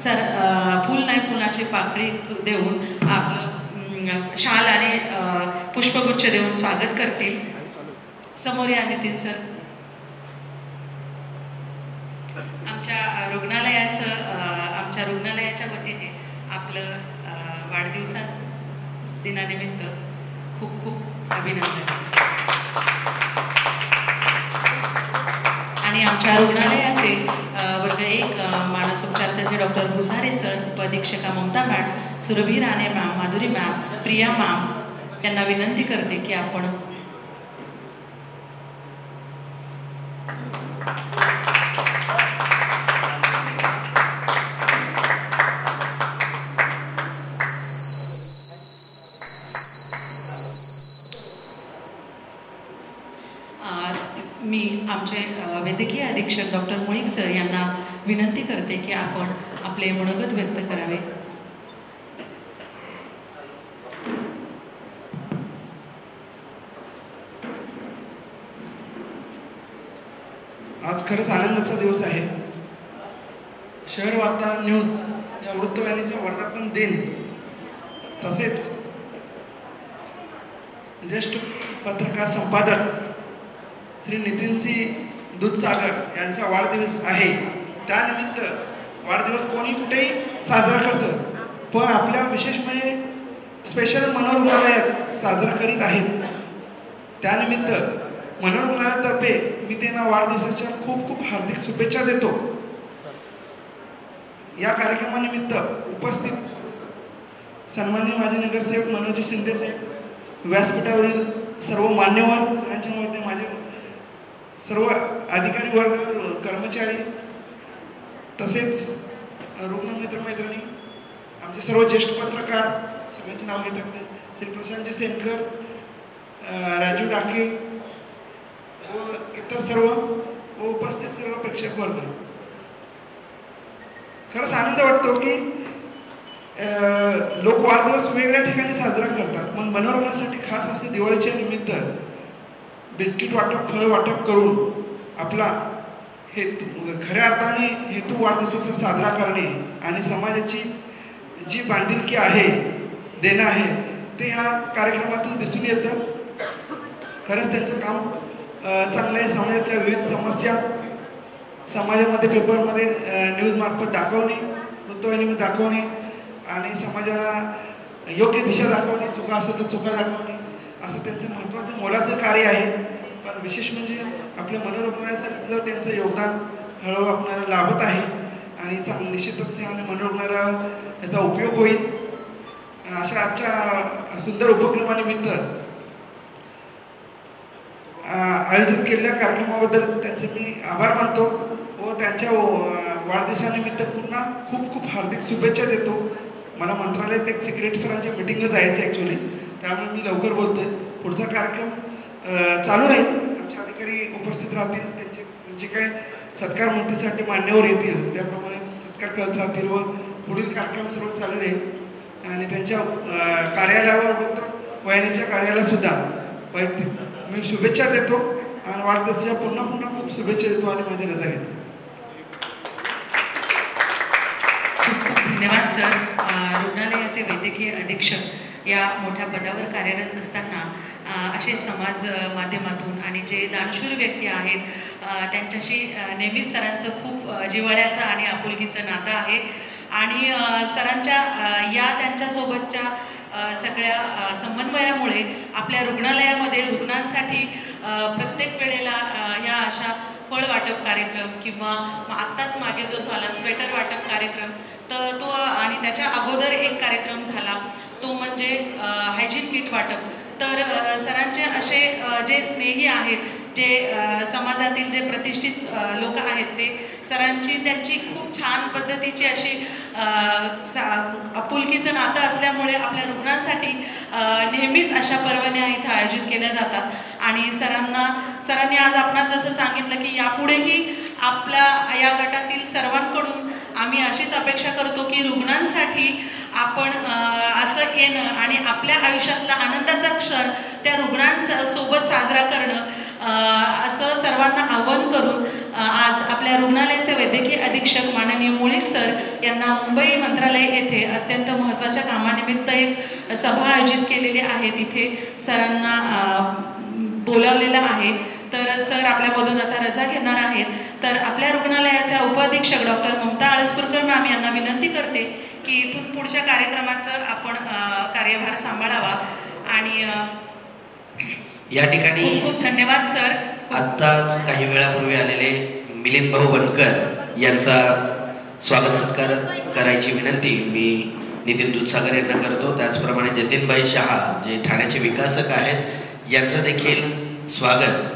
Sir फूल नाही फुलाची पाकळी देऊन आपलं शाल आणि पुष्पगुच्छ देऊन स्वागत करतील. समोर या नितीन सर. आमच्या रुग्णालयाच्या वतीने आपलं वाढदिवसा दिनानिमित्त खूप खूप अभिनंदन. आणि आमच्या रुग्णालयाचे वर्ग 1 मानसोपचार तज्ञ डॉक्टर भुसारे सर, उपअधीक्षका Mamata ma'am, Surabhi Rane ma'am, Madhuri ma'am, Priya ma'am यांना विनंती करते की आपण मी आमचे वैद्यकीय अधीक्षक डॉक्टर मुळीक सर यांना विनंती करते की आपण आपले मनोगत व्यक्त करावे. आज खरंच आनंदाचा दिवस आहे. शहर वार्ता न्यूज या वृत्तवाहिनीचा वर्धापन दिन तसेच ज्येष्ठ पत्रकार संपादक श्री नितीनजी दूधसागर यांचा वाढदिवस आहे. त्यानिमित्त वाढदिवस कोणी कुठेही साजरा करतं, पण आपल्या विशेष म्हणजे स्पेशल मनोरुग्णालयात साजरा करीत आहेत. त्यानिमित्त मनोरुग्णालयातर्फे मी त्यांना वाढदिवसाच्या खूप खूप हार्दिक शुभेच्छा देतो. या कार्यक्रमानिमित्त उपस्थित सन्माननीय माजी नगरसेवक मनोजी शिंदे साहेब, व्यासपीठावरील सर्व मान्यवर, त्यांच्यामध्ये माझे सर्व अधिकारी वर्ग, कर्मचारी, तसेच रुग्ण मित्रमैत्रिणी, आमचे सर्व ज्येष्ठ पत्रकार, सगळ्यांची नाव घेतात नाही, श्री प्रशांतजी सेनकर, राजू डाके व इतर सर्व व उपस्थित सर्व प्रेक्षक वर्ग, खरंच आनंद वाटतो की लोक वाढदिवस वेगवेगळ्या ठिकाणी साजरा करतात. मग मनोरंजनासाठी खास असे दिवाळीच्या निमित्त बिस्किट वाटप, फळ वाटप करून आपला हेतू, खऱ्या अर्थाने हेतू वाढदिवसाचा साजरा करणे आणि समाजाची जी बांधिलकी आहे, देणं आहे, ते ह्या कार्यक्रमातून दिसून येतं. खरंच त्यांचं काम चांगलं आहे. समाजातल्या विविध समस्या समाजामध्ये पेपरमध्ये न्यूजमार्फत दाखवणे, वृत्तवाहिनीमध्ये दाखवणे आणि समाजाला योग्य दिशा दाखवणे, चुका असेल तर चुका दाखवणे, असं त्यांचं महत्त्वाचं मोलाचं कार्य आहे. पण विशेष म्हणजे आपल्या मनोरुग्णालयासाठी सुद्धा त्यांचं योगदान हळूहळू आपल्याला लाभत आहे आणि निश्चितच मनोरुग्णालयाला याचा उपयोग होईल. अशा आजच्या सुंदर उपक्रमानिमित्त आयोजित केलेल्या कार्यक्रमाबद्दल त्यांचे मी आभार मानतो व त्यांच्या वाढदिवसानिमित्त पुन्हा खूप खूप हार्दिक शुभेच्छा देतो. मला मंत्रालयात एक सिक्रेट सरांच्या मीटिंगला जायचं आहे ॲक्च्युली, त्यामुळे मी लवकर बोलतोय. पुढचा कार्यक्रम चालू राहील, आमचे अधिकारी उपस्थित राहतील, त्यांचे जे काय सत्कार मूर्तीसाठी मान्यवर येतील त्याप्रमाणे सत्कार करत राहतील व पुढील कार्यक्रम सर्व चालू राहील. आणि त्यांच्या कार्यालयावर वृत्तवाहिनीच्या कार्यालयाला सुद्धा मी शुभेच्छा देतो आणि वाढदिवसाच्या पुन्हा खूप शुभेच्छा देतो आणि माझी रजा घेतो. खूप धन्यवाद सर. रुग्णालयाचे वैद्यकीय अधीक्षक या मोठ्या पदावर कार्यरत असताना असे समाज माध्यमातून आणि जे दानशूर व्यक्ती आहेत त्यांच्याशी नेहमीच सरांचं खूप जिव्हाळ्याचं आणि आपुलकीचं नातं आहे. आणि सरांच्या या त्यांच्यासोबतच्या सगळ्या समन्वयामुळे आपल्या रुग्णालयामध्ये रुग्णांसाठी प्रत्येक वेळेला या अशा फळ वाटप कार्यक्रम किंवा आत्ताच मागे जो झाला स्वेटर वाटप कार्यक्रम, तर तो आणि त्याच्या अगोदर एक कार्यक्रम झाला तो म्हणजे हायजीन किट वाटप. तर सरांचे असे जे स्नेही आहेत, जे समाजातील जे प्रतिष्ठित लोक आहेत, ते सरांची त्यांची खूप छान पद्धतीची अशी आपुलकीचं नातं असल्यामुळे आपल्या रुग्णांसाठी नेहमीच अशा पर्वण्या इथं आयोजित केल्या जातात. आणि सरांनी आज आपणास जसं सांगितलं की यापुढेही आपल्या या गटातील सर्वांकडून आम्ही अशीच अपेक्षा करतो की रुग्णांसाठी आपण असं येणं आणि आपल्या आयुष्यातला आनंदाचा क्षण त्या रुग्णांसोबत साजरा करणं असं सर्वांना आवाहन करून आज आपल्या रुग्णालयाचे वैद्यकीय अधीक्षक माननीय मुळीक सर यांना मुंबई मंत्रालय येथे अत्यंत महत्त्वाच्या कामानिमित्त एक सभा आयोजित केलेली आहे. तिथे सरांना बोलावलेलं आहे. तर सर आपल्यामधून आता रजा घेणार आहेत. तर आपल्या रुग्णालयाच्या उपअधीक्षक डॉक्टर ममता आळसपूरकर मॅम यांना विनंती करते की इथून पुढच्या कार्यक्रमाचं आपण कार्यभार सांभाळावा. आणि या ठिकाणी खूप खूप धन्यवाद सर. आत्ताच काही वेळापूर्वी आलेले मिलिंद भाऊ बनकर यांचा स्वागत सत्कार करायची विनंती मी नितीन दूधसागर यांना करतो. त्याचप्रमाणे जतीनभाई शहा जे ठाण्याचे विकासक आहेत यांचं देखील स्वागत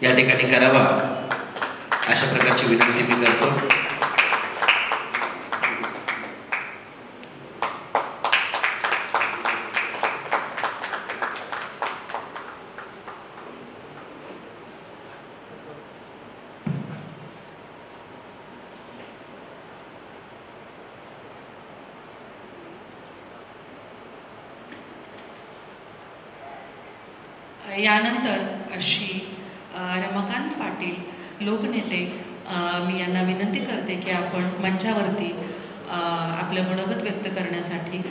या ठिकाणी करावा अशा प्रकारची विनंती मी करतो. यानंतर श्री रमाकांत पाटील लोकनेते मी यांना विनंती करते की आपण मंचावरती आपलं मनोगत व्यक्त करण्यासाठी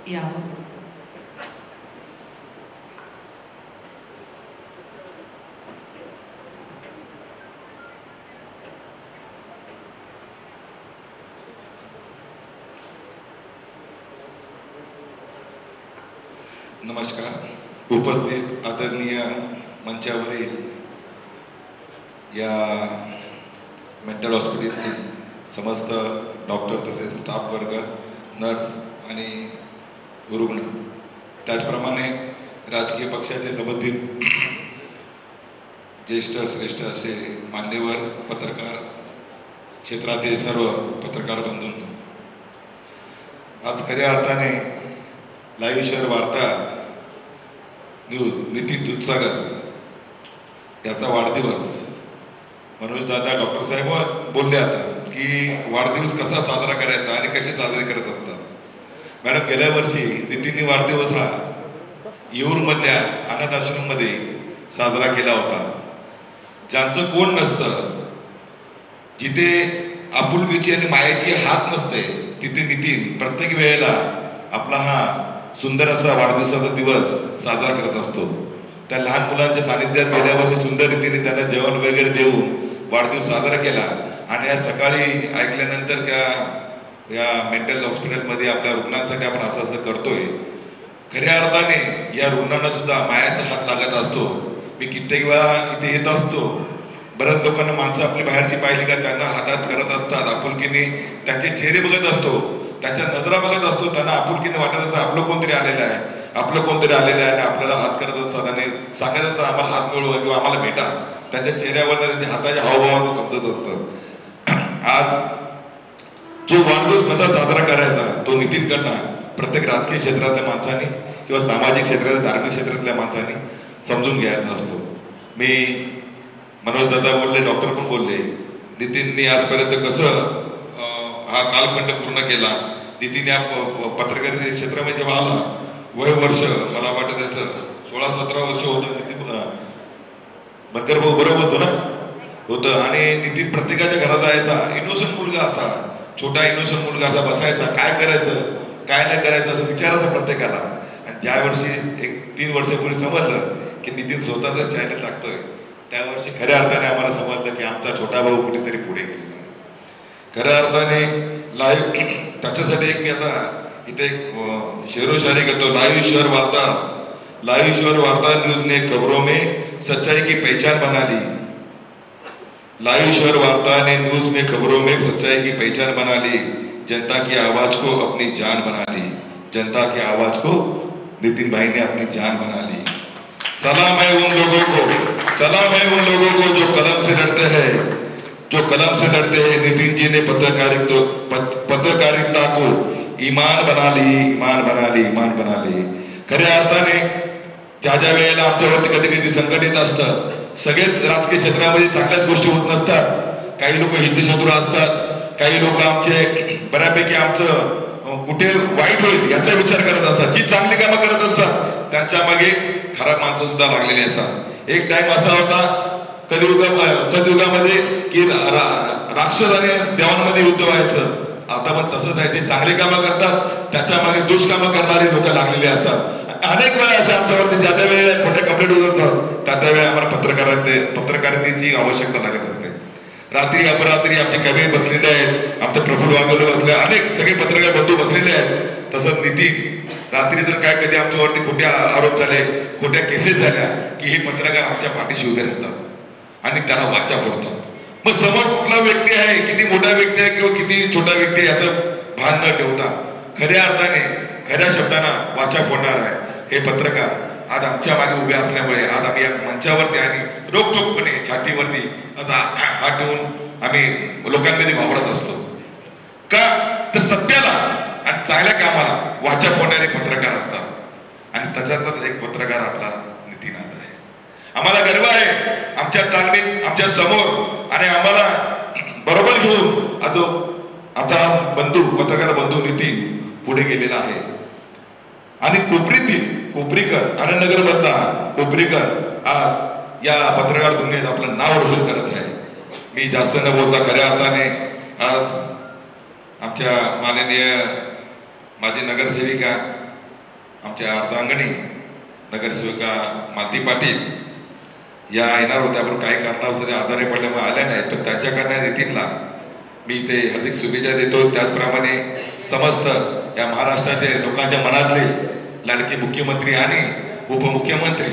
यावं. नमस्कार. उपस्थित आदरणीय मंचावरील या मेंटल हॉस्पिटलतील समस्त डॉक्टर तसेच स्टाफ वर्ग, नर्स आणि रुग्ण, त्याचप्रमाणे राजकीय पक्षाचे संबंधित ज्येष्ठ श्रेष्ठ असे मान्यवर, पत्रकार क्षेत्रातील सर्व पत्रकार बंधूंनो, आज खऱ्या अर्थाने लाईव्ह शहर वार्ता न्यूज नितीन दूधसागर याचा वाढदिवस मनोज दादा डॉक्टर साहेब बोलले आता की वाढदिवस कसा साजरा करायचा आणि कसे साजरे करत असतात. मॅडम, गेल्या वर्षी नितीनने वाढदिवस हा येऊरमधल्या अनाथ आश्रममध्ये साजरा केला होता. ज्यांचं कोण नसतं, जिथे आपुलकीची आणि मायाची हात नसते, तिथे नितीन प्रत्येक वेळेला आपला हा सुंदर असा वाढदिवसाचा दिवस साजरा करत असतो. त्या लहान मुलांच्या सानिध्यात गेल्या वर्षी सुंदर रीतीने त्यांना जेवण वगैरे देऊन वाढदिवस साजरा केला. आणि आज सकाळी ऐकल्यानंतर या मेंटल हॉस्पिटलमध्ये आपल्या रुग्णांसाठी आपण असं करतोय. खऱ्या अर्थाने या रुग्णांना सुद्धा मायाचा हात लागत असतो. मी कित्येक वेळा इथे येत असतो. बऱ्याच लोकांना माणसं आपली बाहेरची पाहिली का त्यांना हातात करत असतात, आपुलकीने त्यांचे चेहरे बघत असतो, त्यांच्या नजरा बघत असतो, त्यांना आपुलकीने वाटत असतं आपलं कोणतरी आलेलं आहे, आपलं कोणतरी आलेलं आहे आणि आपल्याला हात करत असतात आणि सांगायचं असतं आम्हाला हात मिळवा किंवा आम्हाला भेटा. त्यांच्या चेहऱ्यावर त्यांच्या हाताच्या हावभावावर समजत असतं. आज जो वाढदिवस कसा साजरा करायचा तो नितीनकडनं प्रत्येक राजकीय क्षेत्रातल्या माणसांनी किंवा सामाजिक क्षेत्रातल्या, धार्मिक क्षेत्रातल्या माणसांनी समजून घ्यायचा असतो. मी मनोज दादा बोलले, डॉक्टर पण बोलले, नितीनने आजपर्यंत कसं हा कालखंड पूर्ण केला. नितीन या पत्रकारिता क्षेत्रामध्ये जेव्हा आला, वय वर्ष मला वाटत त्याचं 16-17 वर्ष होतं. नितीन बनकर भाऊ बरोबर होतो ना, होतं. आणि नितीन प्रत्येकाच्या घरात जायचा, इनोसंट मुलगा असा, छोटा इनोसंट मुलगा असा बसायचा, काय करायचं काय नाही करायचं असं विचारायचं प्रत्येकाला. आणि ज्या वर्षी 3 वर्षापूर्वी समजलं की नितीन स्वतःचा चॅनल टाकतोय, त्या वर्षी खऱ्या अर्थाने आम्हाला समजलं की आमचा छोटा भाऊ कुठेतरी पुढे गेलेला आहे. खऱ्या अर्थाने लाईव्ह त्याच्यासाठी एक मी आता इथे एक शेरोशायरी करतो. लाईव्ह शहर वार्ता न्यूज ने खबरों में सच्चाई की पहचान बना ली. लाईव्ह शहर वार्ता ने न्यूज में खबरों में सच्चाई की पहचान बना ली. जनता की आवाज को अपनी जान बना ली. जनता की आवाज को नितिन भाई ने अपनी जान बना ली. सलाम है उन लोगों को जो कलम से लड़ते हैं. नितिन जी ने पत्रकारिता को ईमान बना ली. खऱ्या अर्थाने ज्या वेळेला आमच्यावरती कधी कधी संकट येत असतं, सगळेच राजकीय क्षेत्रामध्ये चांगल्याच गोष्टी होत नसतात. काही लोक हितशत्रू असतात, काही लोक आमचे बऱ्यापैकी आमचं कुठे वाईट होईल याचा विचार करत असतात. जी चांगली कामं करत असतात त्यांच्या मागे खराब माणसं सुद्धा लागलेली असतात. एक टाइम असा होता सतयुगामध्ये की राक्षस आणि देवांमध्ये युद्ध व्हायचं. आता पण तसंच आहे. जे चांगली कामं करतात त्याच्या मागे दुष्कामं करणारी लोक लागलेली असतात. अनेक वेळा असे आमच्यावरती ज्या त्या वेळेला खोटे कंप्लेंट होत असतात त्या त्यावेळी आम्हाला पत्रकारितेची आवश्यकता लागत असते. रात्री अपरात्री आमचे कवी बसलेले आहेत, आमचे प्रफुल्ल वागोले बसले, अनेक सगळे पत्रकार बंधू बसलेले आहेत. तसंच नितीन रात्री जर काय कधी आमच्यावरती खोटे आरोप झाले, खोट्या केसेस झाल्या की हे पत्रकार आमच्या पाठीशी उभे राहतात आणि त्याला वाचा फोडतात. मग समोर कुठला व्यक्ती आहे, किती मोठा व्यक्ती आहे किंवा किती छोटा व्यक्ती आहे याचं भान न ठेवता खऱ्या अर्थाने खऱ्या शब्दांना वाचा फोडणार आहे हे पत्रकार आज आमच्या मागे उभे असल्यामुळे आज आम्ही या मंचावरती आणि रोखठोकपणे छातीवरती असा हात ठेवून आम्ही लोकांमध्ये वावरत असतो. का तर सत्याला आणि चांगल्या कामाला वाचा फोडणारे पत्रकार असतात आणि त्याच्यातच एक पत्रकार आपला नितीन आहे. आम्हाला गर्व आहे आमच्या तालमीत आमच्या समोर आणि आम्हाला बरोबर घेऊन आज आता बंधू पत्रकार बंधू नितीन पुढे गेलेला आहे. आणि कोपरीकर आनंदनगर मधला कोपरीकर आज या पत्रकार दुनियेत आपलं नाव रोशन करत आहे. मी जास्त न बोलता खऱ्या अर्थाने आज आमच्या माननीय माझी नगरसेविका आमच्या अर्धांगणी नगरसेविका मालती पाटील या येणार होत्या, पण काही कारणास्तव आजारी पडल्यामुळे आल्या नाहीत. पण त्यांच्याकडनं नितीनला मी ते हार्दिक शुभेच्छा देतो. त्याचप्रमाणे समस्त या महाराष्ट्राच्या लोकांच्या मनातले लाडके मुख्यमंत्री आणि उपमुख्यमंत्री,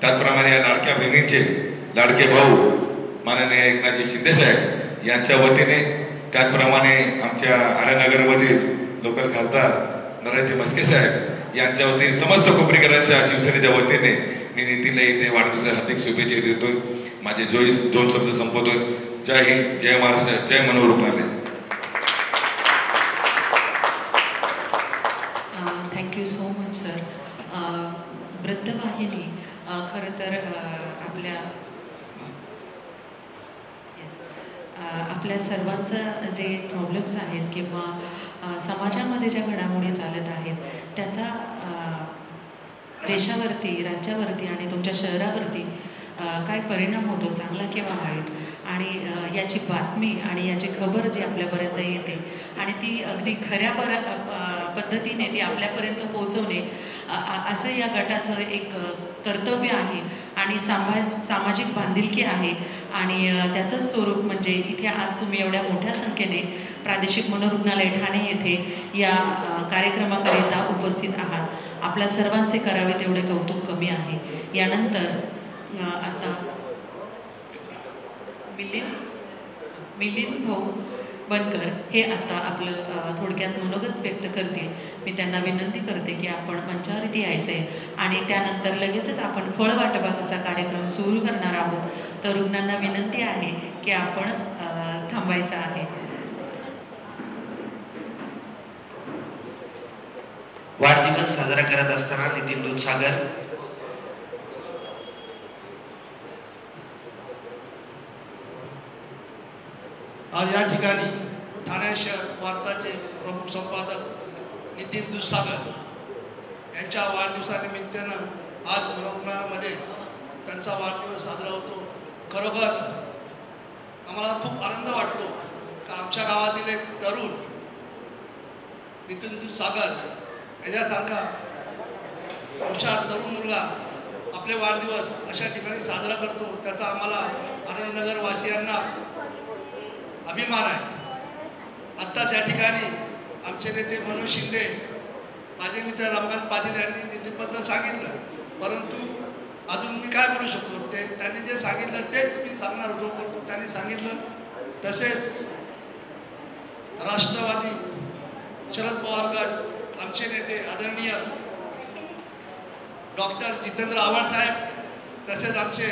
त्याचप्रमाणे या लाडक्या बहिणींचे लाडके भाऊ माननीय एकनाथजी शिंदे साहेब यांच्या वतीने, त्याचप्रमाणे आमच्या आनंदनगरमधील लोकल खासदार नरेंद्र मस्के साहेब यांच्या वतीने समस्त कोपरीकरांच्या शिवसेनेच्या वतीने मी नितीनला इथे वाढदिवसाच्या हार्दिक शुभेच्छा देतोय. माझे दोन शब्द संपवतोय. जय हिंद, जय महाराष्ट्र, जय मनोहर रुग्णालय. Thank you so much sir. वृत्तवाहिनी खरं तर आपल्या सर्वांचं जे प्रॉब्लेम्स आहेत किंवा समाजामध्ये ज्या घडामोडी चालत आहेत त्याचा देशावरती, राज्यावरती आणि तुमच्या शहरावरती काय परिणाम होतो, चांगला किंवा वाईट, आणि याची बातमी आणि याची खबर जी आपल्यापर्यंत येते आणि ती अगदी खऱ्या पद्धतीने ती आपल्यापर्यंत पोहोचवणे असं या गटाचं एक कर्तव्य आहे आणि सामाजिक बांधिलकी आहे. आणि त्याचंच स्वरूप म्हणजे इथे आज तुम्ही एवढ्या मोठ्या संख्येने प्रादेशिक मनोरुग्णालय ठाणे येथे या कार्यक्रमाकरिता उपस्थित आहात. आपल्या सर्वांचे करावे तेवढे कौतुक कमी आहे. यानंतर आता मिलिंद भाऊ बनकर हे आता आपलं थोडक्यात मनोगत व्यक्त करतील. मी त्यांना विनंती करते की आपण मंचावरती यायचं आहे आणि त्यानंतर लगेचच आपण फळ वाटपाचा कार्यक्रम सुरू करणार आहोत. तर रुग्णांना विनंती आहे की आपण थांबायचं आहे. वाढदिवस साजरा करत असताना नितीन दूधसागर आज या ठिकाणी ठाणे शहर वार्ताचे प्रमुख संपादक नितीन दूधसागर यांच्या वाढदिवसानिमित्तानं आज मनोरुग्णालयामध्ये त्यांचा वाढदिवस साजरा होतो. खरोखर आम्हाला खूप आनंद वाटतो का आमच्या गावातील एक तरुण नितीन दूधसागर याच्यासारखा हुशार तरुण मुलगा आपले वाढदिवस अशा ठिकाणी साजरा करतो. त्याचा आम्हाला आनंदनगर वासियांना अभिमान आहे. आत्ताच या ठिकाणी आमचे नेते मनोज शिंदे, माझे मित्र रमाकांत पाटील यांनी नितीनबद्दल सांगितलं, परंतु अजून मी काय बोलू शकतो, ते त्यांनी जे सांगितलं तेच मी सांगणार होतो. पण त्यांनी सांगितलं तसेच राष्ट्रवादी शरद पवार गट आमचे नेते आदरणीय डॉक्टर जितेंद्र आव्हाड साहेब, तसेच आमचे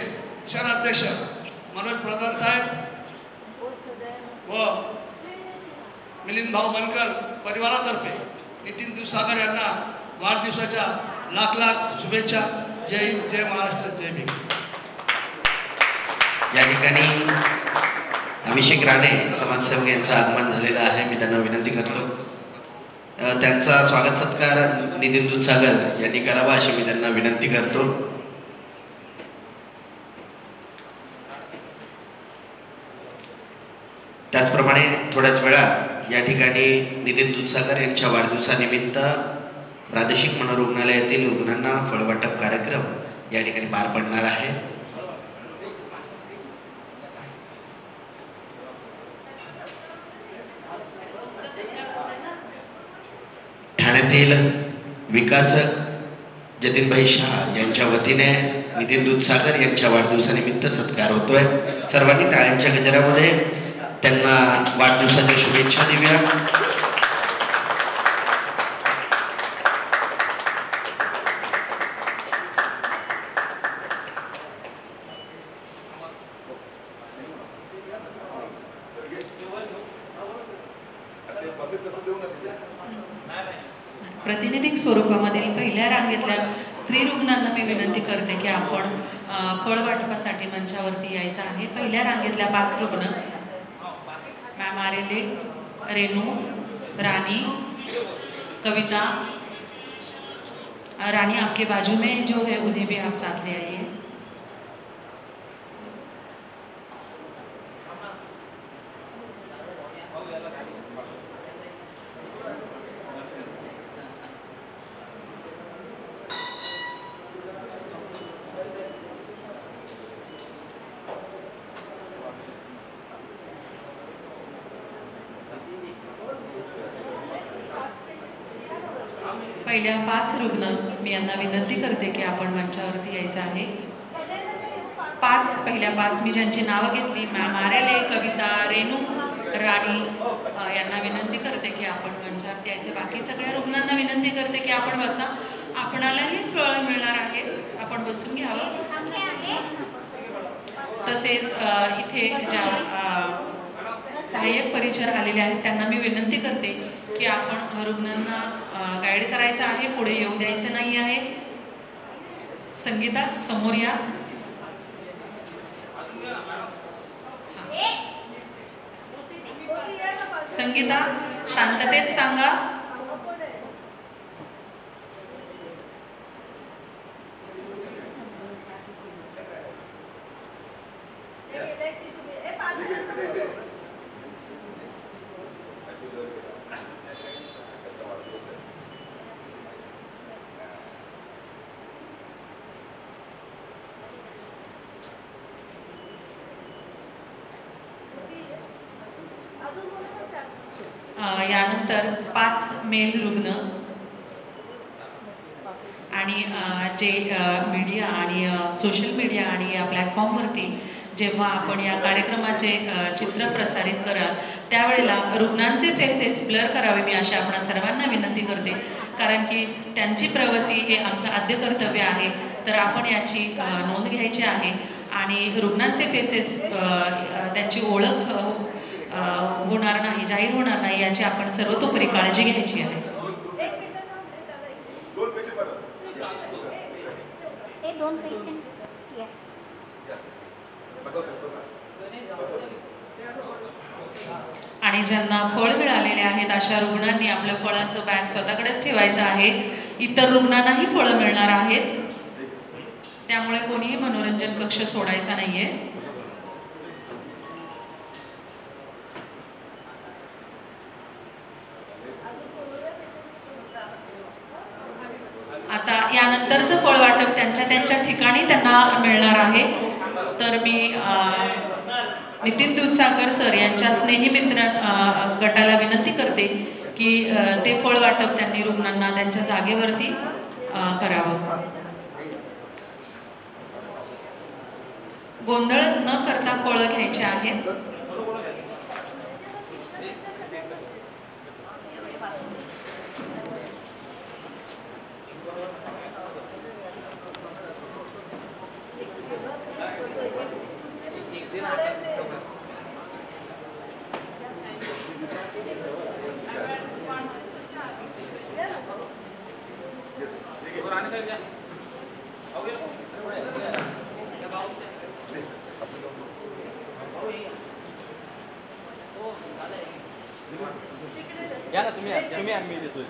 शहर अध्यक्ष मनोज प्रधान साहेब व मिलिंद भाऊ बनकर परिवारातर्फे नितीन दूधसागर यांना वाढदिवसाच्या लाख लाख शुभेच्छा. जय हिंद, जय महाराष्ट्र, जय भीम. या ठिकाणी अभिषेक राणे समाजसेवक यांचं आगमन झालेलं आहे. मी त्यांना विनंती करतो त्यांचा स्वागत सत्कार नितीन दूधसागर यांनी करावा अशी मी त्यांना विनंती करतो. त्याचप्रमाणे थोड्याच वेळात या ठिकाणी नितीन दूधसागर यांच्या वाढदिवसानिमित्त प्रादेशिक मनोरुग्णालयातील रुग्णांना फळवाटप कार्यक्रम या ठिकाणी पार पडणार आहे. ठाण्यातील विकासक जतीनभाई शाह यांच्या वतीने नितीन दूधसागर यांच्या वाढदिवसानिमित्त सत्कार होतोय. सर्वांनी टाळ्यांच्या गजरामध्ये त्यांना वाढदिवसाच्या शुभेच्छा देऊया. प्रातिनिधिक स्वरूपामधील पहिल्या रांगेतल्या स्त्री रुग्णांना मी विनंती करते की आपण फळ वाटपासाठी मंचावरती यायचं आहे. पहिल्या रांगेतल्या 5 रुग्ण मॅम आरेले, रेनू, रानी, कविता. रानी आपके बाजू में जो है उन्हें भी आप साथ ले आइए. पहिल्या 5 रुग्ण मी यांना विनंती करते की आपण मंचावरती यायचं आहे. पहिल्या 5 मी ज्यांची नावं घेतली, मॅम आरेले, कविता, रेनू, राणी, यांना विनंती करते की आपण मंचावरती यायचं. बाकी सगळ्या रुग्णांना विनंती करते की आपण बसा. आपणालाही फळ मिळणार आहे, आपण बसून घ्यावं. तसेच इथे ज्या सहाय्यक परिचर आलेले आहेत त्यांना मी विनंती करते की आपण रुग्णांना गाईड करायचं आहे, पुढे येऊ द्यायचं नाही आहे. संगीता समोर या. संगीता शांततेत सांगा. यानंतर 5 मेल रुग्ण आणि जे मीडिया आणि सोशल मीडिया आणि या प्लॅटफॉर्मवरती जेव्हा आपण या कार्यक्रमाचे चित्र प्रसारित कराल त्यावेळेला रुग्णांचे फेसेस ब्लर करावे मी अशा आपणा सर्वांना विनंती करते. कारण की त्यांची प्रवासी हे आमचं आद्य कर्तव्य आहे. तर आपण याची नोंद घ्यायची आहे आणि रुग्णांचे फेसेस त्यांची ओळख होणार नाही, जाहीर होणार नाही याची आपण सर्वतोपरी काळजी घ्यायची आहे. आणि ज्यांना फळ मिळालेले आहेत अशा रुग्णांनी आपल्या फळाचं बॅग स्वतःकडेच ठेवायचं आहे. इतर रुग्णांनाही फळं मिळणार आहेत, त्यामुळे कोणीही मनोरंजन कक्ष सोडायचा नाहीये. आता यानंतरचं फळ वाटप त्यांच्या ठिकाणी त्यांना मिळणार आहे. तर मी नितीन दूधसागर सर यांच्या स्नेही मित्र गटाला विनंती करते की ते फळ वाटप त्यांनी रुग्णांना त्यांच्या जागेवरती करावं. गोंधळ न करता फळं घ्यायची आहेत. या ना तुम्ही आम्ही देतोय.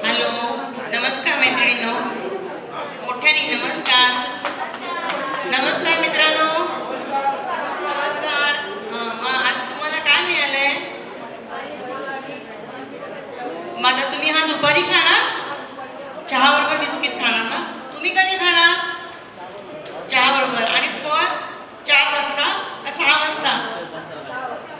हॅलो, नमस्कार मैत्रिणींनो, मोठ्याने नमस्कार. नमस्कार मित्रांनो, नमस्कार. आज तुम्हाला काय मिळालंय? मग आता तुम्ही हा दुपारी खाणार, चहा बरोबर बिस्किट खाणार ना? तुम्ही कधी खाणार? चहा बरोबर. आणि फळ 4 वाजता का 6 वाजता?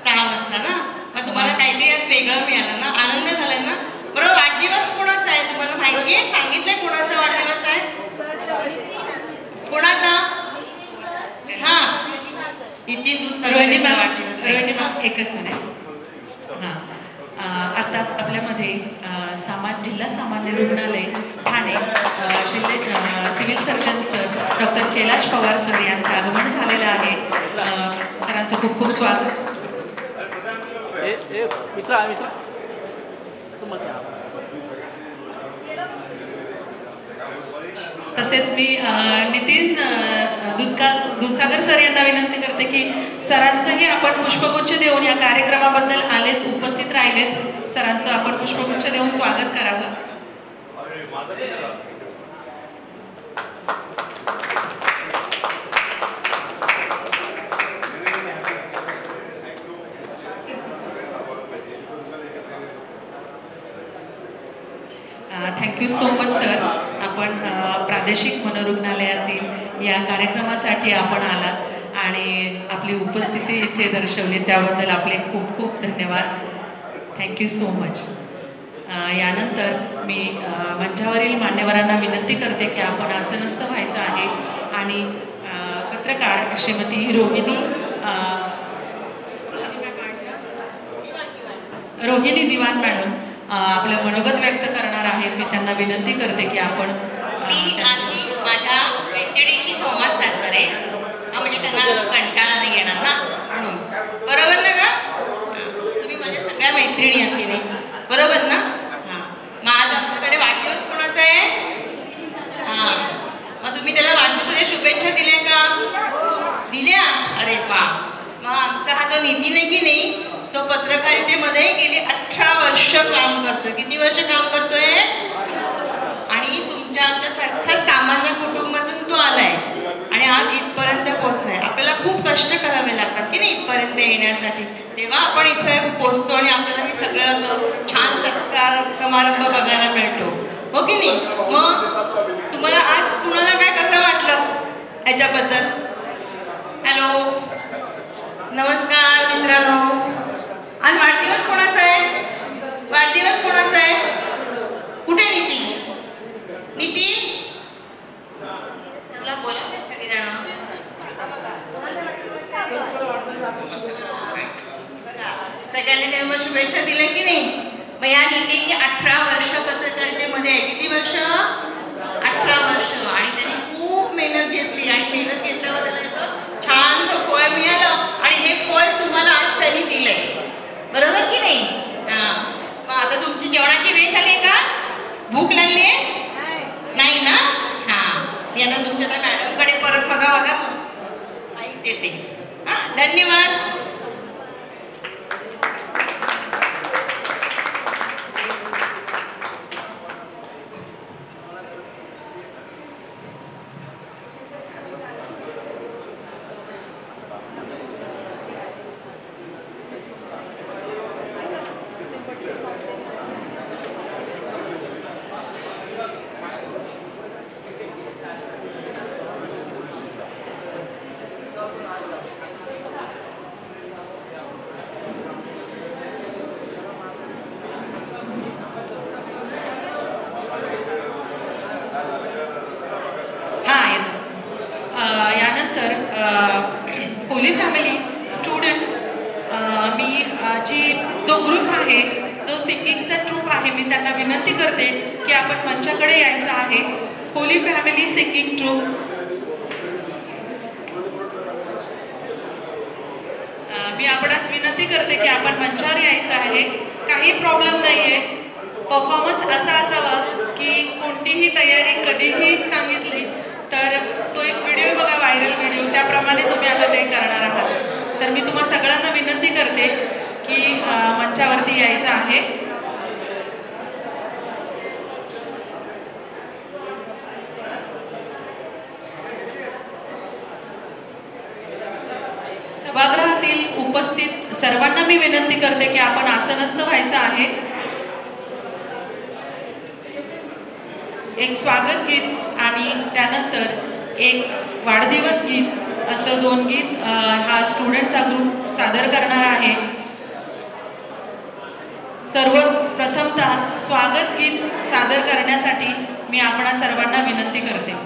6 वाजता ना. मग तुम्हाला काहीतरी आज वेगळं मिळालं ना, आनंद झालाय ना. बरोबर. वाढदिवस कोणाचा आहे तुम्हाला माहिती आहे? सांगितलंय कोणाचा वाढदिवस आहे? कोणाचा? हा, नितीन दुसरा वाढदिवस. एकच आहे. हां, आत्ताच आपल्यामध्ये जिल्हा सामान्य रुग्णालय Thane civil surgeon sir doctor Kailash Pawar sir यांचं आगमन झालेलं आहे. सरांचं खूप खूप स्वागत. तसेच मी नितीन दुधसागर सर यांना विनंती करते की सरांचंही आपण पुष्पगुच्छ देऊन या कार्यक्रमाबद्दल आलेत, उपस्थित राहिलेत. सरांचं आपण पुष्पगुच्छ देऊन स्वागत करावं. Thank you so much sir. आपण प्रादेशिक मनोरुग्णालयातील या कार्यक्रमासाठी आपण आलात आणि आपली उपस्थिती इथे दर्शवली त्याबद्दल आपले खूप खूप धन्यवाद. Thank you so much. यानंतर मी मंचावरील मान्यवरांना विनंती करते की आपण आसनस्थ व्हायचं आहे आणि पत्रकार श्रीमती रोहिणी दिवान मॅडम आपलं मनोगत व्यक्त करणार आहेत. मी त्यांना विनंती करते की आपण मी आधी माझ्या मैत्रिणीशी संवाद साधणार आहे. म्हणजे त्यांना कंटाळा नाही येणार ना, म्हणून. बरोबर ना का? तुम्ही माझ्या सगळ्या मैत्रिणी आहात की नाही, बरोबर ना? हां. मग आज आपल्याकडे वाढदिवस कोणाचा आहे? हां. मग तुम्ही त्याला वाढदिवसाच्या शुभेच्छा दिल्या का? दिल्या? अरे वा. मग आमचा हा जो नितीन आहे की नाही, तो पत्रकारितेमध्ये गेली 18 वर्ष काम करतोय. किती वर्ष काम करतोय? आणि तुमच्या आमच्यासारख्या सामान्य कुटुंबातून तो आलाय आणि आज इथपर्यंत पोहोचलाय. आपल्याला खूप कष्ट करावे लागतात की नाही इथपर्यंत येण्यासाठी. तेव्हा आपण इथे पोहोचतो आणि आपल्याला हे सगळं असं छान सत्कार समारंभ बघायला मिळतो, हो की नाही? मग तुम्हाला आज कुणाला काय कसं वाटलं याच्याबद्दल? हॅलो, नमस्कार मित्रांनो. आज वाढदिवस कोणाचा आहे? वाढदिवस कोणाचा आहे? कुठे नितीन? नितीन तुला बोलावले सगळेजण. सगळ्यांनी तेव्हा शुभेच्छा दिल्या की नाही? मग या नितीनने 18 वर्ष पत्रकारितेमध्ये. किती वर्ष? 18 वर्ष. आणि त्यांनी खूप मेहनत घेतली आणि मेहनत घेतल्यावर त्याला असं छानसं फळ मिळालं आणि हे फळ तुम्हाला आज त्यांनी दिलंय, बरोबर की नाही? हां. मग आता तुमची जेवणाची वेळ झाली का? भूक लागली आहे? नाही ना? हां. मी आता तुमच्या त्या मॅडमकडे परत माझा माहीत देते. हां, धन्यवाद. होली फॅमिली स्टुडंट मी जो ग्रुप आहे, जो सिंगिंगचा ट्रूप आहे, मी त्यांना विनंती करते की आपण मंचाकडे यायचं आहे. होली फॅमिली सिंगिंग ट्रूप, मी आपणास विनंती करते की आपण मंचावर यायचं आहे. काही प्रॉब्लेम नाही आहे. परफॉर्मन्स असा असावा की कोणतीही तयारी कधीही सांगितली तर तो एक व्हिडिओ बघा, व्हायरल व्हिडिओ, त्याप्रमाणे तुम्ही आता ते करणार आहात. तर मी तुम्हा सगळ्यांना विनंती करते की मंचावरती यायचं आहे. सभागृहातील उपस्थित सर्वांना मी विनंती करते की आपण आसनस्थ व्हायचं आहे. एक स्वागत गीत आणि त्यानंतर एक वाढदिवस गीत असं 2 गीत हा स्टुडंटचा ग्रुप सादर करणार आहे. सर्वप्रथमतः स्वागत गीत सादर करण्यासाठी मी आपणा सर्वांना विनंती करते.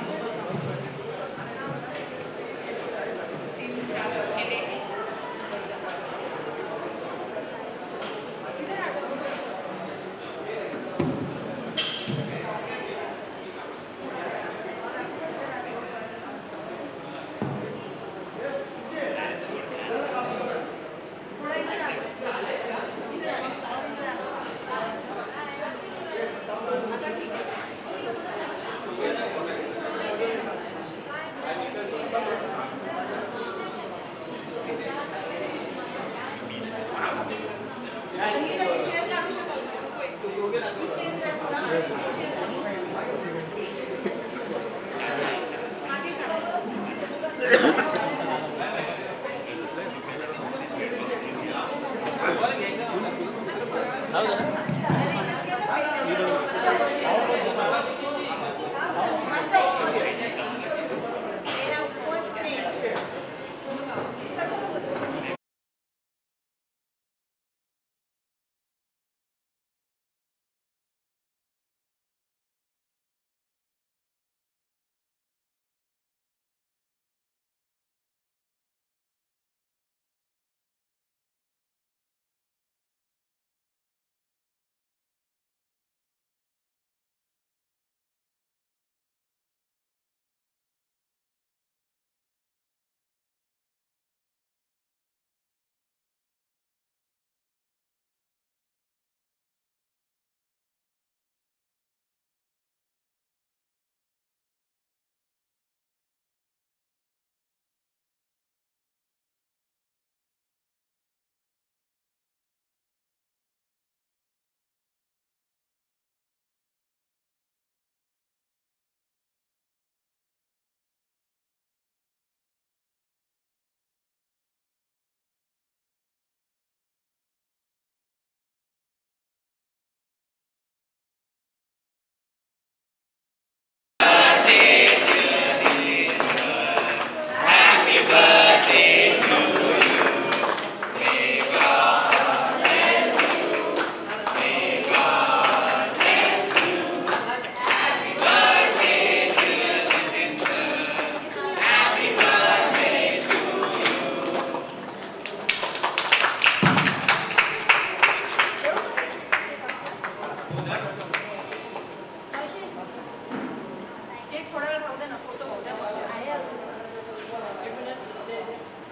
थोडा वेळ राहू दे ना, फोटो होऊ द्या.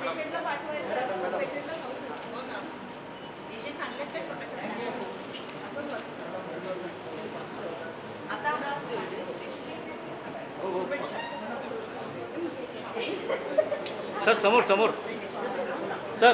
पेशंटला पाठवायचं, पेशंटला हो ना, जे सांगले ते आता सर समोर समोर सर.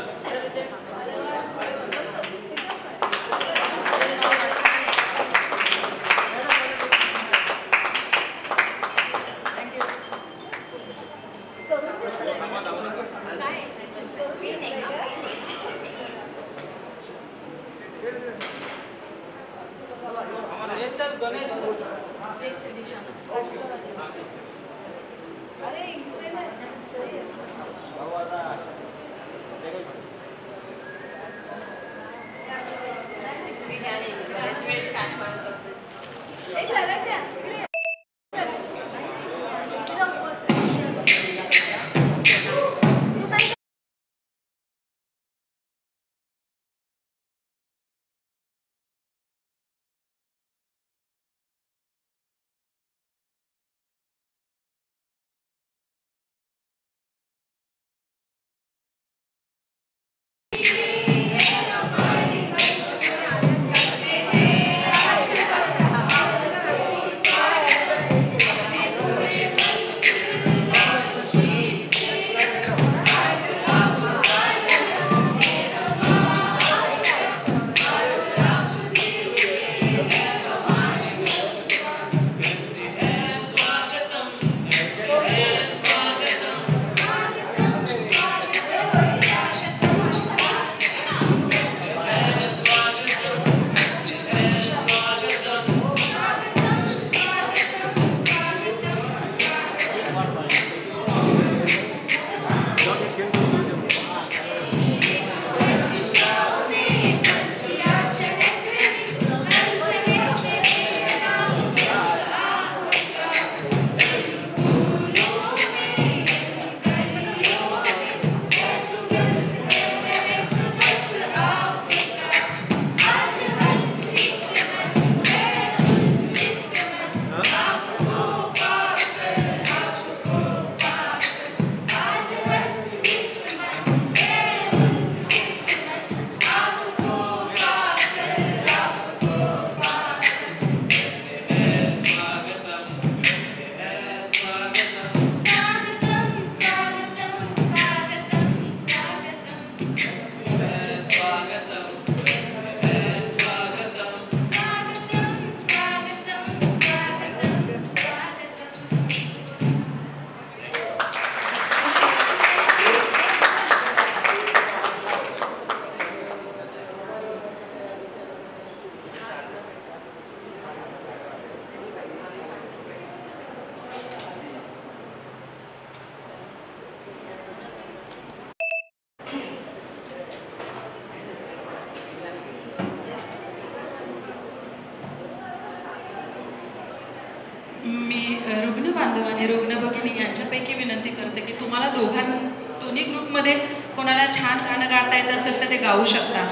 रुग्ण बांधव आणि रुग्ण भगिनी यांच्यापैकी विनंती करते की तुम्हाला दोन्ही ग्रुपमध्ये कोणाला छान गाणं गाता येत असेल तर ते गाऊ शकता.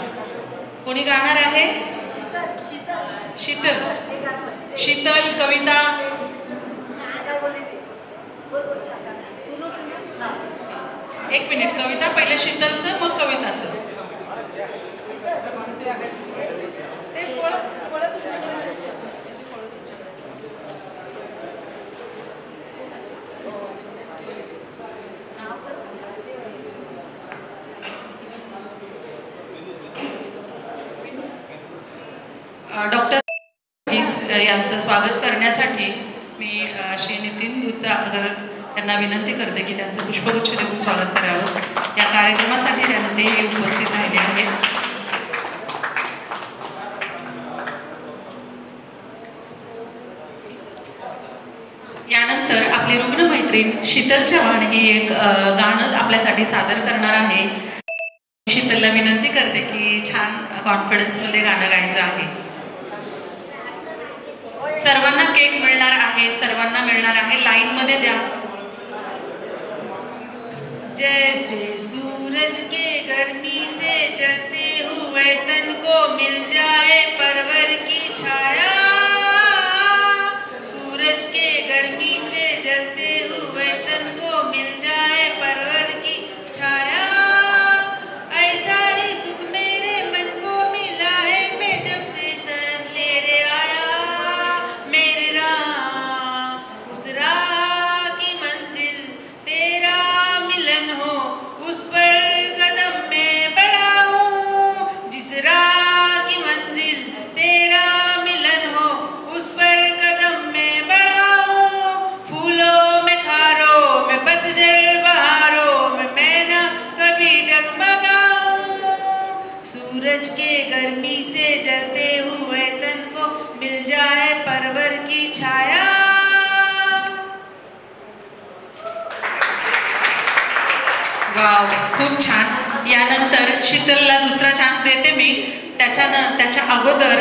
कोणी गाणार आहे? शीतल. शीतल, कविता. एक मिनिट, कविता पहिलं शीतलचं मग कविताचं. डॉक्टर यांचं स्वागत करण्यासाठी मी श्री नितीन दुधसागर यांना विनंती करते की त्यांचं पुष्पगुच्छ देऊन स्वागत करावं. या कार्यक्रमासाठी त्यांनी उपस्थित राहिले आहेत. यानंतर आपली रुग्णमैत्रीण शीतल चव्हाण ही एक गाणं आपल्यासाठी सादर करणार आहे. शीतलला विनंती करते की छान कॉन्फिडन्समध्ये गाणं गायचं आहे. सर्वांना केक मिळणार आहे, सर्वांना मिळणार आहे. लाईन मध्ये द्या. जैसे सूरज के गर्मी से जलते हुए तन को मिल जाए परवर की छाया, सूरज के गर्मी से वाव, खूप छान. यानंतर शीतलला दुसरा चान्स देते मी. त्याच्या अगोदर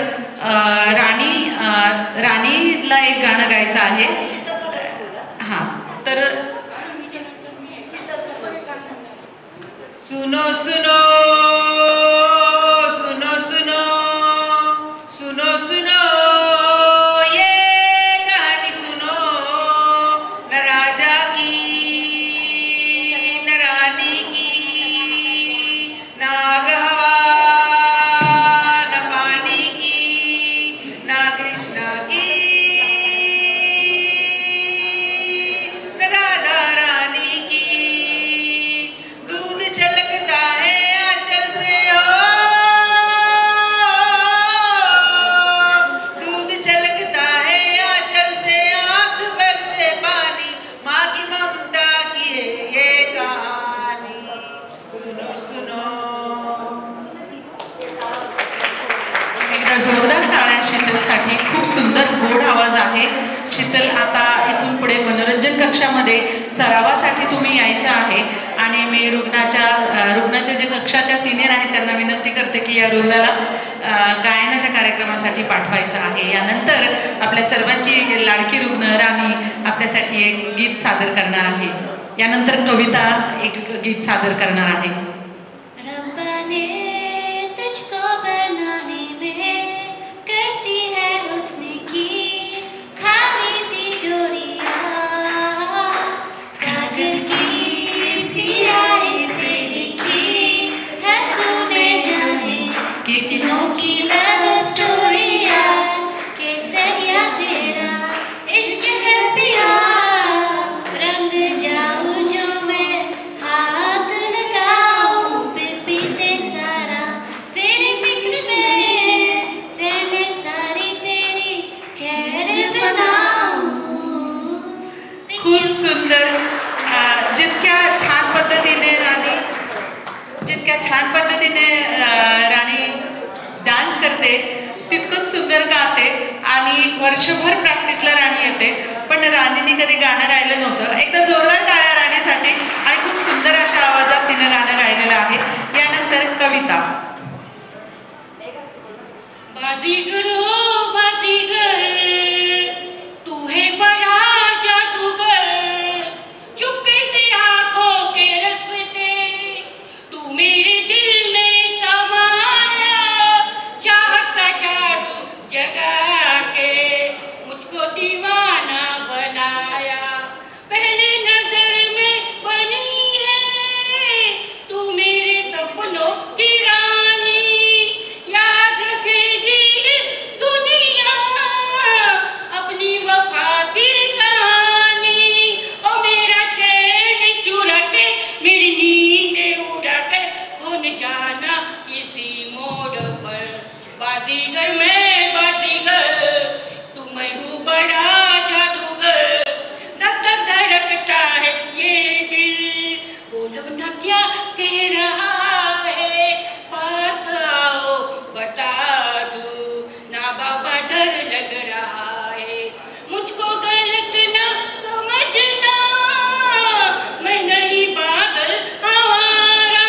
राणीला एक गाणं गायचं आहे. हां, तर सुनो सुनो सुनो सुनो सुनो सुनो ये कहानी सुनो, न राजा की न रानी की, न आग हवा न पानी की, न कृष्णा की न राधा रानी की. दूध छलकता है आंचल से हो, दूध छलकता है आंचल से, आंख भर से पानी, माँ की ममता की है ये कहानी. सुनो सुनो. एकदा जोरदार टाळ्या शीतलसाठी. खूप सुंदर गोड आवाज आहे. शीतल, आता इथून पुढे मनोरंजन कक्षामध्ये सरावासाठी तुम्ही यायचं आहे आणि मी रुग्णाच्या जे कक्षाच्या सिनियर आहेत त्यांना विनंती करते की या रुग्णाला गायनाच्या कार्यक्रमासाठी पाठवायचं आहे. यानंतर आपल्या सर्वांची लाडकी रुग्ण राणी आपल्यासाठी एक गीत सादर करणार आहे. यानंतर कविता एक गीत सादर करणार आहे. रब्बा ने तुझको बनाने में करती है हुस्न की खाली तिजोरियां, कागज की स्याही से लिखी है तूने जाने कितनों की लव स्टोरियां. केसरिया तेरा इश्क है पिया, रंग जाऊं जो मैं हाथ लगाऊं पे पीते सारा तेरी फिक्र में रहने सारी तेरी खैर बनाऊं. खूप सुंदर. जितक्या छान पद्धतीने राणी डान्स करते तितकंच सुंदर गाते आणि वर्षभर प्रॅक्टिसला राणी येते. पण राणीने कधी गाणं गायलं नव्हतं. एकदा जोरदार टाळ्या राणीसाठी. आणि खूप सुंदर अशा आवाजात तिने गाणं गायलेलं आहे. यानंतर कविता. बाजीगर हो बाजीगर, तू है बड़ा जादूगर, चुपके से आंखों के रस्ते तू मेरे दिल में समाया, चाहता जादू जगा के मुझको दीवाना बनाया. पहली नजर में बनी है तू मेरे सपनों की रानी, याद रखेगी दुनिया अपनी वफा की कहानी. ओ मेरा चैन चुरा के मेरी नींद उड़ा के कौन जाना किसी मोड़ पर. बाजीगर मैं बाजीगर, तू मैं हूँ बड़ा जादूगर, धक धक धड़कता है ये दिल, बोलो ना क्या कह रहा है, पास आओ बता दूं ना बाबा डर लग रहा है. मुझको गलत ना समझना, मैं नहीं बादल आवारा,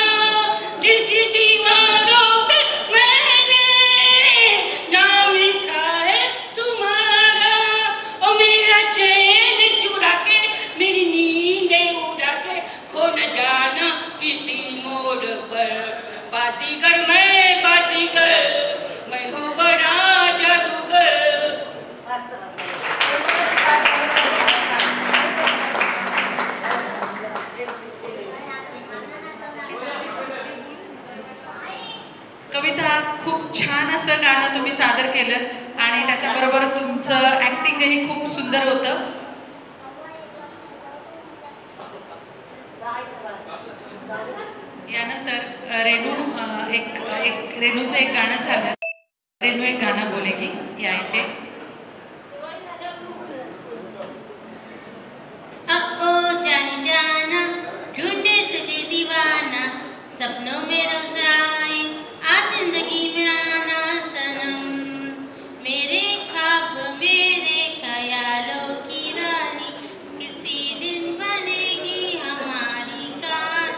दिल की दीवारों पे मैंने नाम लिखा है तुम्हारा. ओ मेरा चैन चुरा के मेरी नींदें उड़ा के खो न जाना किसी मोड़ पर. बाजीगर मैं हूँ बड़ा जादूगर. कविता, खूप छान असं गाणं तुम्ही सादर केलं आणि त्याच्याबरोबर तुमचं ऍक्टिंगही खूप सुंदर होतं. यानंतर रेणूचं एक गाणं झालं. रेणू एक गाणं बोलेगी या इथे. ओ जाने जाना ढूंढे तुझे दीवाना, सपनों में रोज आए आ जिंदगी में आना सनम. मेरे ख्वाब मेरे ख्यालों की रानी, किसी दिन बनेगी हमारी कार.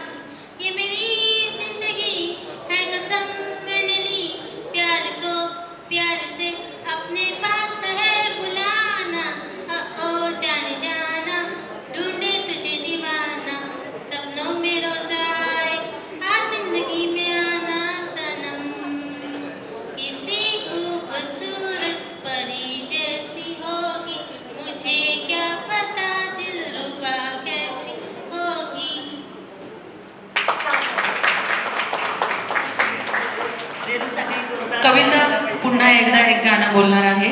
पुन्हा एकदा एक गाणं बोलणार आहे.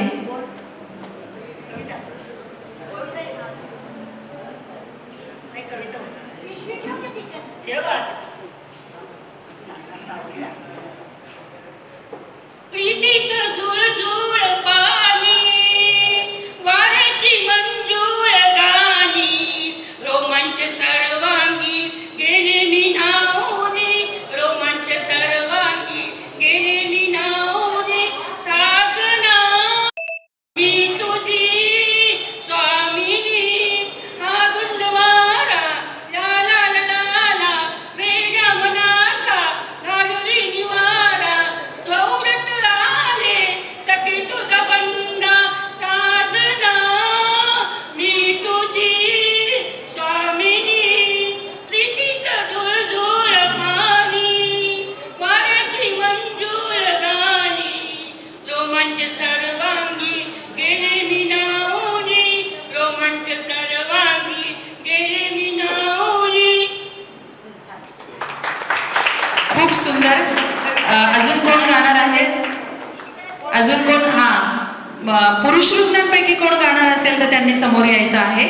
प्रीतीत झुळझुळ पाणी, वाऱ्याची मंजूळ गाणी, रोमांच सर्वांगी गेले मी नावने, रोमांच सर्वांगी गेले मी नावने, साजना मी तुझी स्वामिनी, हा धुंदवारा ला ला ला ला ला, वेड्या मनाचा घालुरी निवारा, चौरत आले सखी तुझा बंदा, साजना मी तुझी स्वामिनी, प्रीतीत झुळझुळ पाणी, वाऱ्याची मंजूळ गाणी, रोमांच सर्वांगी गेले मी नावने, रोमांच सर्वांगी गेले मी नावने. खूप सुंदर. अजून कोण गाणार आहे? अजून कोण? पुरुष रुग्णांपैकी कोण गाणार असेल तर त्यांनी समोर यायचं आहे.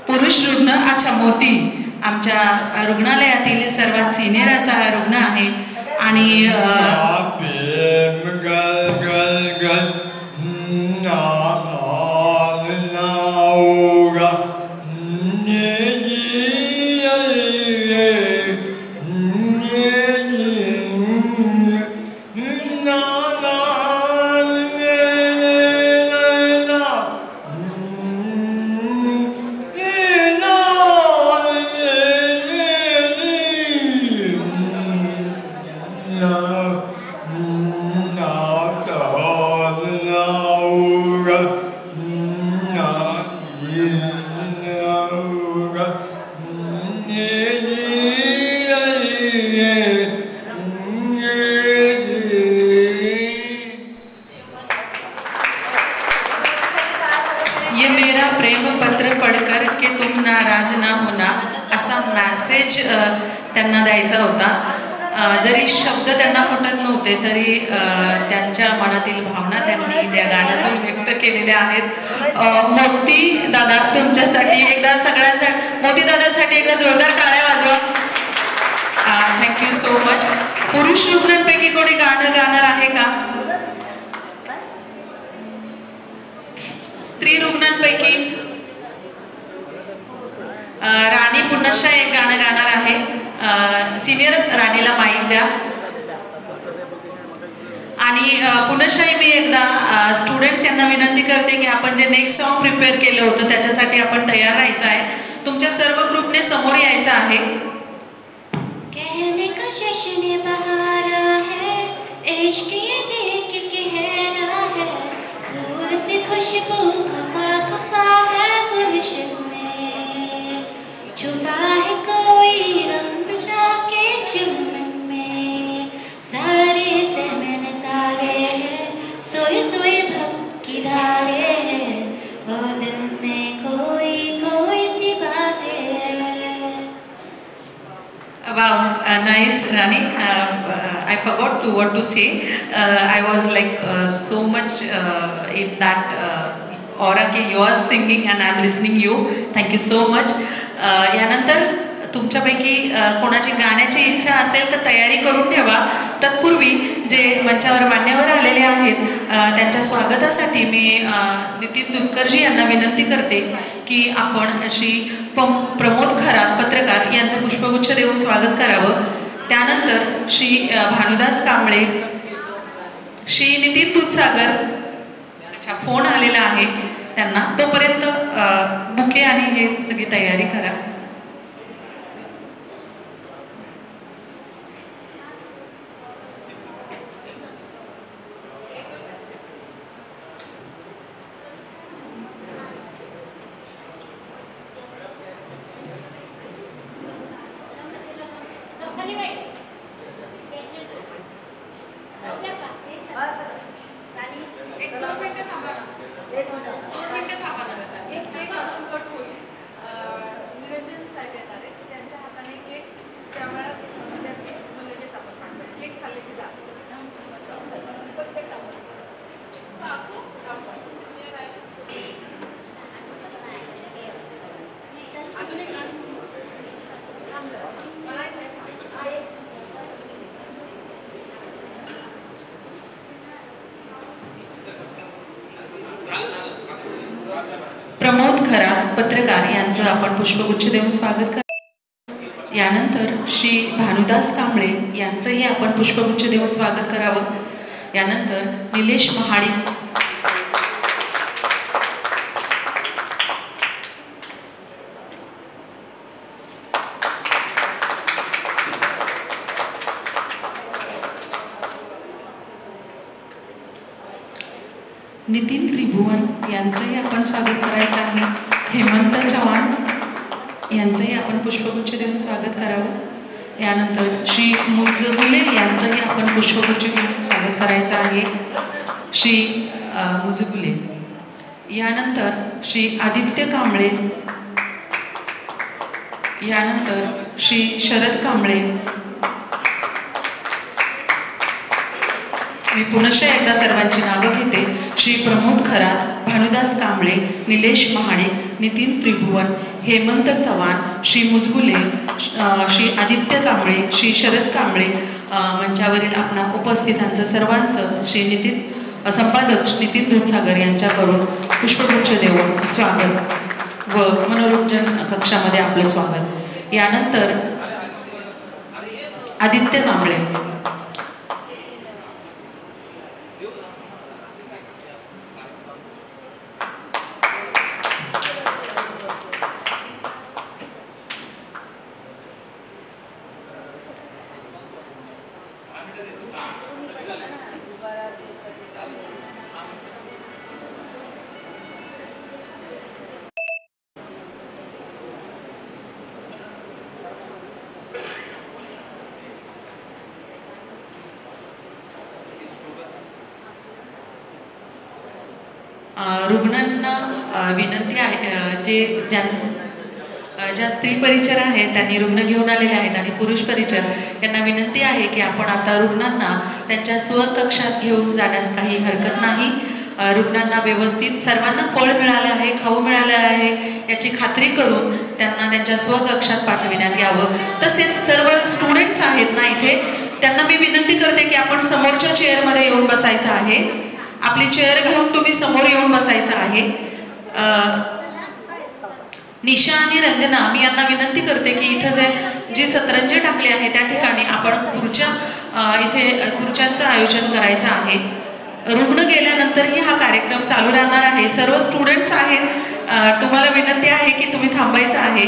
पुरुष रुग्ण. अच्छा, मोती आमच्या रुग्णालयातील सर्वात सिनियर असा रुग्ण आहे आणि ये मेरा प्रेम पत्र पढ़कर के तुम नाराज ना होना असा मॅसेज त्यांना द्यायचा होता. जरी शब्द त्यांना फुटत नव्हते तरी त्यांच्या मनातील भावना त्यांनी त्या गाण्यातून व्यक्त केलेल्या आहेत. मोती दादा तुमच्यासाठी एकदा सगळ्यांसाठी, मोती दादासाठी एकदा जोरदार टाळ्या वाजवा. Thank you so much. पुरुष रुग्णांपैकी कोणी गाणं गाणार आहे का? स्त्री रुग्णांपैकी राणी पुनशा एक गाणं गाणार आहे. सिनियर राणीला माईक द्या. आणि पुनशाही मी एकदा स्टुडंट्स यांना विनंती करते की आपण जे नेक्स्ट सॉन्ग प्रिपेअर केलं होतं त्याच्यासाठी आपण तयार राहायचं आहे. तुमच्या सर्व ग्रुपने समोर यायचं आहे. कहने का जश्न बहारा है, इश्क ये देख के गहरा है, फूल से खुशबू खफा खफा है गुलशन में, छुपा है कोई रंग जाके चुमन में, सारे से मैंने सारे हैं, सोए सोए भक्त की धारे हैं, वो दिल में कोई कोई सी बातें हैं. Wow, nice, Rani. I forgot what to say. I was like so much in that aura कि you are singing and I am listening you. Thank you so much. यानंतर तुमच्यापैकी कोणाची गाण्याची इच्छा असेल तर तयारी करून ठेवा. तत्पूर्वी जे मंचावर मान्यवर आलेले आहेत त्यांच्या स्वागतासाठी मी नितीन दुधकरजी यांना विनंती करते की आपण श्री प्रमोद खरात पत्रकार यांचं पुष्पगुच्छ देऊन स्वागत करावं. त्यानंतर श्री भानुदास कांबळे, श्री नितीन दूधसागर, अच्छा फोन आलेला आहे त्यांना, तोपर्यंत बुके आणि हे सगळी तयारी करा. एक मिनिट थांबा ना. एक अजून कट होईल. निरंजन आपण पुष्पगुच्छ देऊन स्वागत करा. यानंतर श्री भानुदास कांबळे यांचंही आपण पुष्पगुच्छ देऊन स्वागत करावं. यानंतर निलेश महाडिक, नितीन त्रिभुवन यांचंही आपण स्वागत करायचं आहे. हेमंत चव्हाण यांचंही आपण पुष्पगुच्छ देऊन स्वागत करावं. यानंतर श्री मुजगुले यांचंही आपण पुष्पगुच्छ देऊन स्वागत करायचं आहे. श्री मुजगुले. यानंतर श्री आदित्य कांबळे, यानंतर श्री शरद कांबळे. मी पुनश्च एकदा सर्वांची नावं घेते. श्री प्रमोद खरात, भानुदास कांबळे, निलेश महाडिक, नितीन त्रिभुवन, हेमंत चव्हाण, श्री मुजगुले, श्री आदित्य कांबळे, श्री शरद कांबळे. मंचावरील आपणा उपस्थितांचं सर्वांचं श्री नितीन संपादक नितीन दूधसागर यांच्याकडून पुष्पगुच्छ देऊन स्वागत व मनोरंजन कक्षामध्ये आपलं स्वागत. यानंतर आदित्य कांबळे. रुग्णांना विनंती आहे, ज्या स्त्री परिचर आहेत त्यांनी रुग्ण घेऊन आलेले आहेत आणि पुरुष परिचर यांना विनंती आहे की आपण आता रुग्णांना त्यांच्या स्वकक्षात घेऊन जाण्यास काही हरकत नाही. रुग्णांना व्यवस्थित सर्वांना फळ मिळालं आहे, खाऊ मिळालं आहे याची खात्री करून त्यांना त्यांच्या स्वकक्षात पाठविण्यात यावं. तसेच सर्व स्टुडंट्स आहेत ना इथे, त्यांना मी विनंती करते की आपण समोरच्या चेअरमध्ये येऊन बसायचं आहे. आपली चेअर घेऊन तुम्ही समोर येऊन बसायचं आहे. निशा आणि रंजना, मी यांना विनंती करते की इथं जे सतरंजी टाकले आहे त्या ठिकाणी आपण खुर्च्यांचं आयोजन करायचं आहे. रुग्ण गेल्यानंतरही हा कार्यक्रम चालू राहणार आहे. सर्व स्टुडंट्स आहेत, तुम्हाला विनंती आहे की तुम्ही थांबायचं आहे.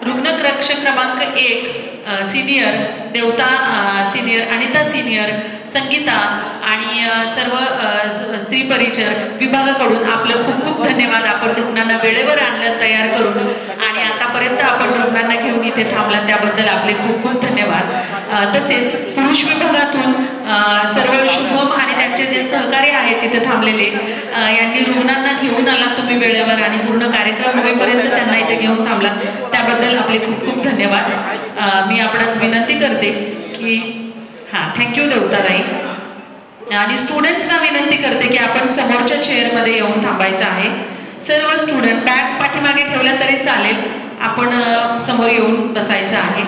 रुग्ण कक्ष क्रमांक 1 सिनियर देवता सिनियर, अनिता सिनियर, संगीता आणि सर्व स्त्री परिचर विभागाकडून आपलं खूप खूप धन्यवाद. आपण रुग्णांना वेळेवर आणलं तयार करून आणि आतापर्यंत आपण रुग्णांना घेऊन इथे थांबला त्याबद्दल आपले खूप खूप धन्यवाद. तसेच पुरुष विभागातून सर्व शुभम आणि त्यांचे जे सहकारी आहेत तिथे थांबलेले, यांनी रुग्णांना घेऊन आला तुम्ही वेळेवर आणि पूर्ण कार्यक्रम होईपर्यंत त्यांना इथे घेऊन थांबला त्याबद्दल आपले खूप खूप धन्यवाद. मी आपणास विनंती करते की थँक्यू देवताताई. आणि स्टुडंट्सना विनंती करते की आपण समोरच्या चेअरमध्ये येऊन थांबायचं आहे. सर्व स्टुडंट बॅग पाठीमागे ठेवल्या तरी चालेल, आपण समोर येऊन बसायचं आहे.